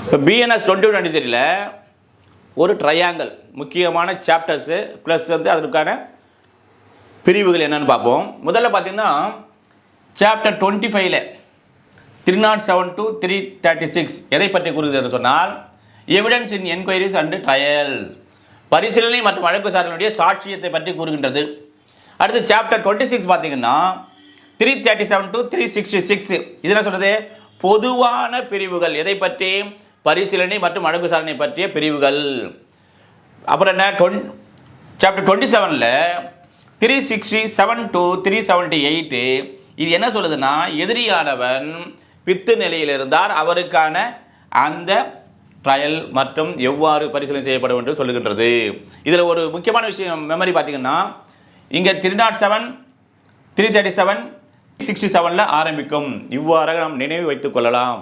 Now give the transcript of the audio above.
இப்போ பிஎன்எஸ் 2023 ஒரு ட்ரையாங்கிள் முக்கியமான சாப்டர்ஸு ப்ளஸ் அதற்கான பிரிவுகள் என்னென்னு பார்ப்போம். முதல்ல பார்த்தீங்கன்னா சாப்டர் 25ல் 307 to 336 எதை பற்றி கூறுகிறது சொன்னால் evidence in enquiries and trials, பரிசீலனை மற்றும் வழக்கு விசாரணையுடைய சாட்சியத்தை பற்றி கூறுகின்றது. அடுத்து சாப்டர் 26 பார்த்தீங்கன்னா 337 to 366 இதெல்லாம் சொல்கிறது பொதுவான பிரிவுகள், எதை பற்றி பரிசீலனை மற்றும் வழக்கு விசாரணை பற்றிய பிரிவுகள். அப்புறம் என்ன சாப்டர் 27ல் 367 to 378 இது என்ன சொல்லுதுன்னா எதிரியானவன் பித்து நிலையில் இருந்தார், அவருக்கான அந்த ட்ரையல் மற்றும் எவ்வாறு பரிசீலனை செய்யப்படும் என்று சொல்லுகின்றது. இதில் ஒரு முக்கியமான விஷயம் மெமரி பார்த்தீங்கன்னா இங்கே 307 337 67 ஆரம்பிக்கும். இவ்வாறாக நாம் நினைவு வைத்துக் கொள்ளலாம்.